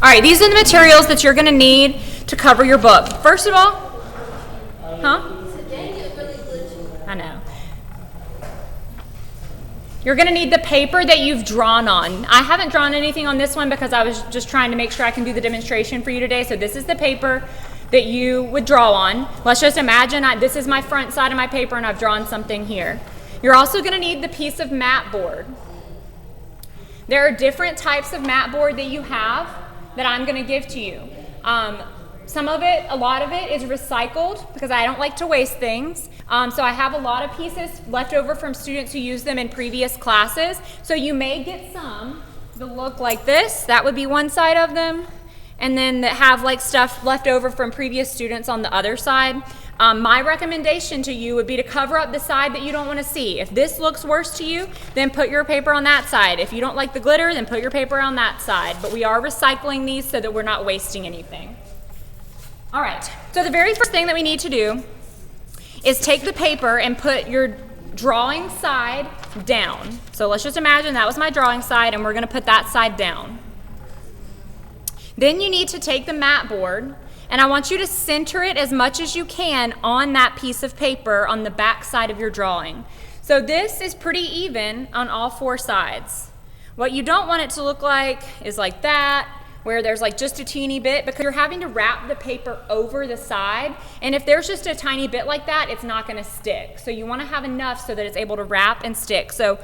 All right, these are the materials that you're going to need to cover your book. First of all, I know. You're going to need the paper that you've drawn on. I haven't drawn anything on this one because I was just trying to make sure I can do the demonstration for you today. So this is the paper that you would draw on. Let's just imagine this is my front side of my paper and I've drawn something here. You're also going to need the piece of mat board. There are different types of mat board that you have that I'm going to give to you. Some of it, a lot of it is recycled because I don't like to waste things. So I have a lot of pieces left over from students who used them in previous classes. So you may get some that look like this. That would be one side of them. And then that have like stuff left over from previous students on the other side. My recommendation to you would be to cover up the side that you don't want to see. If this looks worse to you, then put your paper on that side. If you don't like the glitter, then put your paper on that side. But we are recycling these so that we're not wasting anything. All right, so the very first thing that we need to do is take the paper and put your drawing side down. So let's just imagine that was my drawing side and we're going to put that side down. Then you need to take the mat board and I want you to center it as much as you can on that piece of paper on the back side of your drawing. So this is pretty even on all four sides. What you don't want it to look like is like that, where there's like just a teeny bit, because you're having to wrap the paper over the side. And if there's just a tiny bit like that, it's not gonna stick. So you wanna have enough so that it's able to wrap and stick. So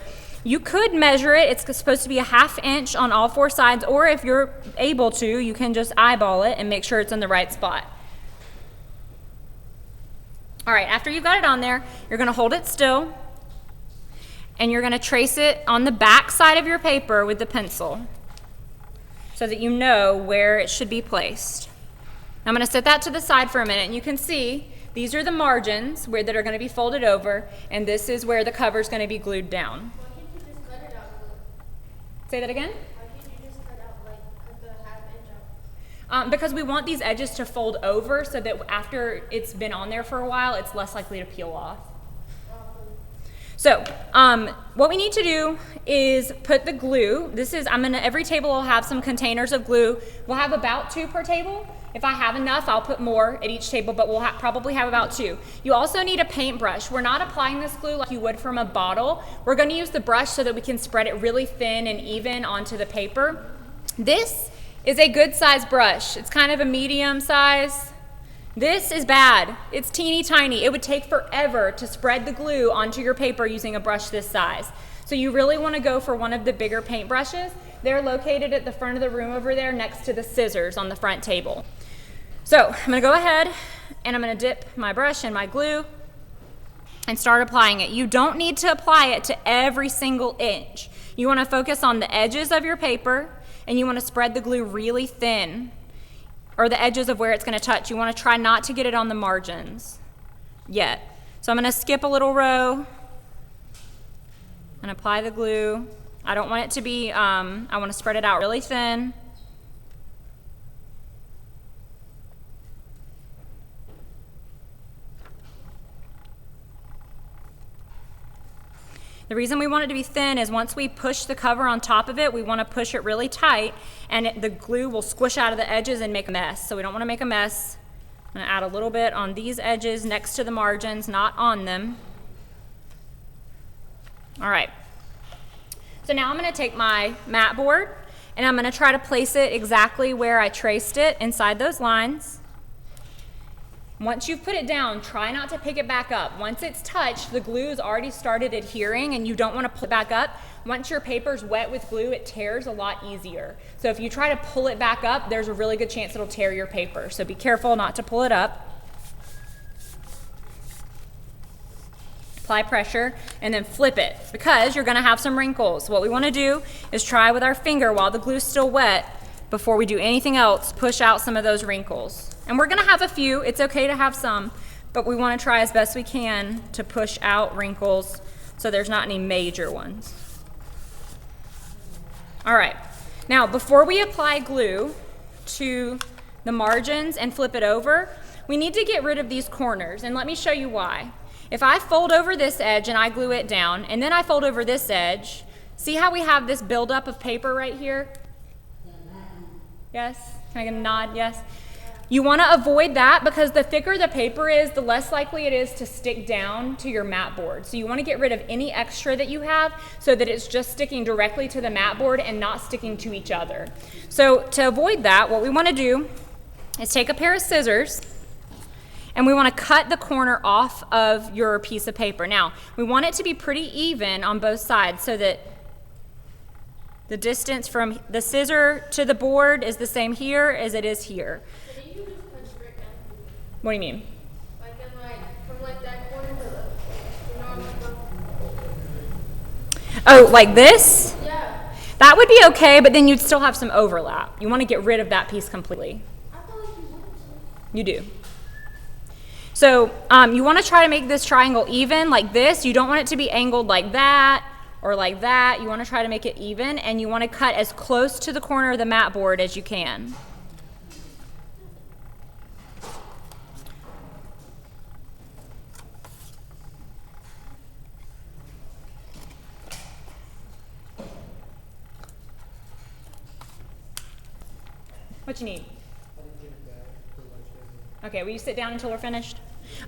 you could measure it. It's supposed to be a 1/2 inch on all four sides, or if you're able to, you can just eyeball it and make sure it's in the right spot. All right, after you've got it on there, you're gonna hold it still and you're gonna trace it on the back side of your paper with the pencil, so that you know where it should be placed. I'm going to set that to the side for a minute, and you can see these are the margins that are going to be folded over, and this is where the cover is going to be glued down. Why can't you just cut it out? Say that again? Why can't you just cut the 1/2 inch out? Because we want these edges to fold over so that after it's been on there for a while, it's less likely to peel off. So what we need to do is put the glue. Every table will have some containers of glue. We'll have about 2 per table. If I have enough, I'll put more at each table, but we'll probably have about 2. You also need a paintbrush. We're not applying this glue like you would from a bottle. We're going to use the brush so that we can spread it really thin and even onto the paper. This is a good size brush. It's kind of a medium size. This is bad. It's teeny tiny. It would take forever to spread the glue onto your paper using a brush this size. So you really want to go for one of the bigger paint brushes. They're located at the front of the room over there next to the scissors on the front table. So I'm going to go ahead and I'm going to dip my brush in my glue and start applying it. You don't need to apply it to every single inch. You want to focus on the edges of your paper and you want to spread the glue really thin, or the edges of where it's going to touch. You want to try not to get it on the margins yet. So I'm going to skip a little row and apply the glue. I don't want it to be, I want to spread it out really thin. The reason we want it to be thin is once we push the cover on top of it, we want to push it really tight, and the glue will squish out of the edges and make a mess. So we don't want to make a mess. I'm going to add a little bit on these edges next to the margins, not on them. All right. So now I'm going to take my mat board, and I'm going to try to place it exactly where I traced it inside those lines. Once you've put it down, try not to pick it back up. Once it's touched, the glue's already started adhering and you don't want to pull it back up. Once your paper's wet with glue, it tears a lot easier. So if you try to pull it back up, there's a really good chance it'll tear your paper. So be careful not to pull it up. Apply pressure and then flip it because you're going to have some wrinkles. What we want to do is try with our finger while the glue's still wet, before we do anything else, push out some of those wrinkles. And we're going to have a few. It's okay to have some, but we want to try as best we can to push out wrinkles so there's not any major ones. All right. Now, before we apply glue to the margins and flip it over, we need to get rid of these corners, and let me show you why. If I fold over this edge and I glue it down, and then I fold over this edge, see how we have this buildup of paper right here? Yes? Can I get a nod? Yes? You want to avoid that because the thicker the paper is, the less likely it is to stick down to your mat board. So you want to get rid of any extra that you have so that it's just sticking directly to the mat board and not sticking to each other. So to avoid that, what we want to do is take a pair of scissors and we want to cut the corner off of your piece of paper. Now, we want it to be pretty even on both sides so that the distance from the scissor to the board is the same here as it is here. You just cut straight down. What do you mean? Like in from that corner to the Oh, like this? Yeah. That would be okay, but then you'd still have some overlap. You want to get rid of that piece completely. I feel like you want to. You do. So you want to try to make this triangle even like this. You don't want it to be angled like that or like that. You want to try to make it even, and you want to cut as close to the corner of the mat board as you can. What you need? Okay, will you sit down until we're finished?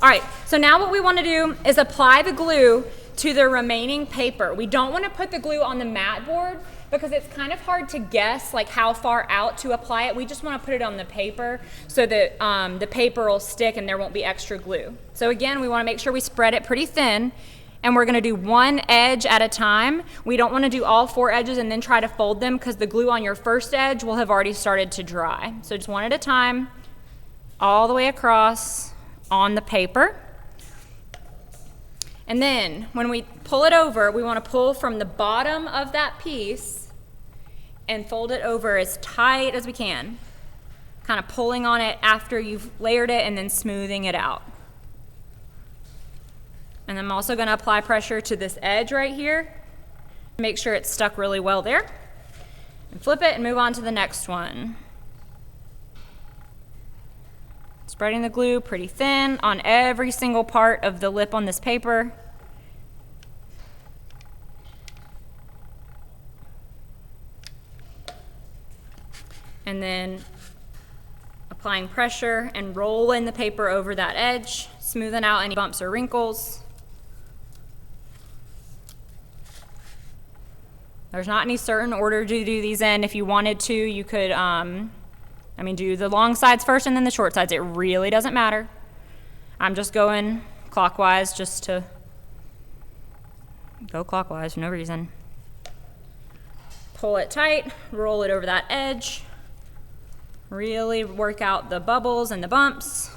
All right, so now what we want to do is apply the glue to the remaining paper. We don't want to put the glue on the mat board because it's kind of hard to guess like how far out to apply it. We just want to put it on the paper so that the paper will stick and there won't be extra glue. So again, we want to make sure we spread it pretty thin, and we're going to do one edge at a time. We don't want to do all 4 edges and then try to fold them because the glue on your first edge will have already started to dry. So just one at a time, all the way across on the paper. And then when we pull it over, we want to pull from the bottom of that piece and fold it over as tight as we can, kind of pulling on it after you've layered it and then smoothing it out. And I'm also going to apply pressure to this edge right here. Make sure it's stuck really well there. And flip it and move on to the next one. Spreading the glue pretty thin on every single part of the lip on this paper. And then applying pressure and rolling the paper over that edge, smoothing out any bumps or wrinkles. There's not any certain order to do these in. If you wanted to, you could do the long sides first and then the short sides. It really doesn't matter. I'm just going clockwise just to go clockwise for no reason. Pull it tight, roll it over that edge. Really work out the bubbles and the bumps.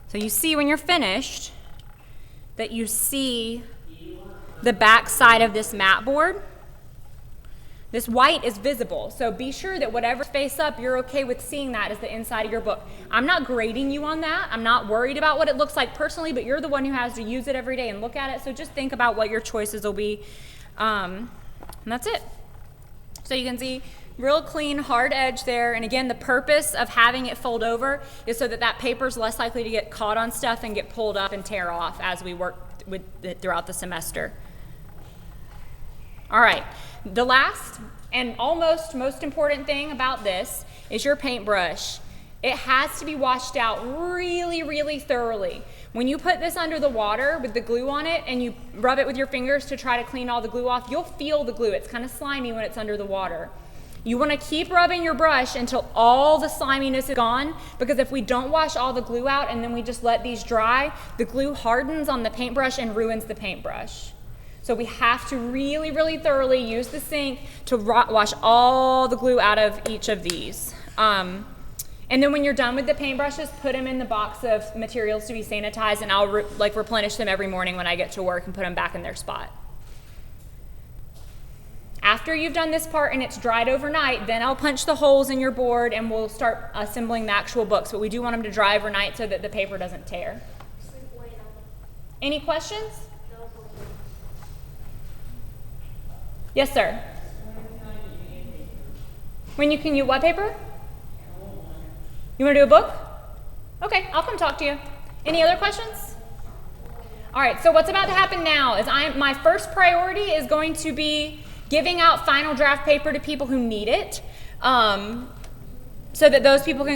So you see when you're finished that you see the back side of this mat board. This white is visible, so be sure that whatever's face up, you're okay with seeing that as the inside of your book. I'm not grading you on that. I'm not worried about what it looks like personally, but you're the one who has to use it every day and look at it, so just think about what your choices will be. And that's it. So you can see real clean, hard edge there. And again, the purpose of having it fold over is so that that paper is less likely to get caught on stuff and get pulled up and tear off as we work with it throughout the semester. All right, the last and almost most important thing about this is your paintbrush. It has to be washed out really, really thoroughly. When you put this under the water with the glue on it and you rub it with your fingers to try to clean all the glue off, you'll feel the glue. It's kind of slimy when it's under the water. You want to keep rubbing your brush until all the sliminess is gone, because if we don't wash all the glue out and then we just let these dry, the glue hardens on the paintbrush and ruins the paintbrush. So we have to really, really thoroughly use the sink to wash all the glue out of each of these. And then when you're done with the paintbrushes, put them in the box of materials to be sanitized, and I'll replenish them every morning when I get to work and put them back in their spot. After you've done this part and it's dried overnight, then I'll punch the holes in your board and we'll start assembling the actual books. But we do want them to dry overnight so that the paper doesn't tear. Any questions? Yes, sir. When you can use what paper? You want to do a book? Okay, I'll come talk to you. Any other questions? All right, so what's about to happen now is my first priority is going to be giving out final draft paper to people who need it, so that those people can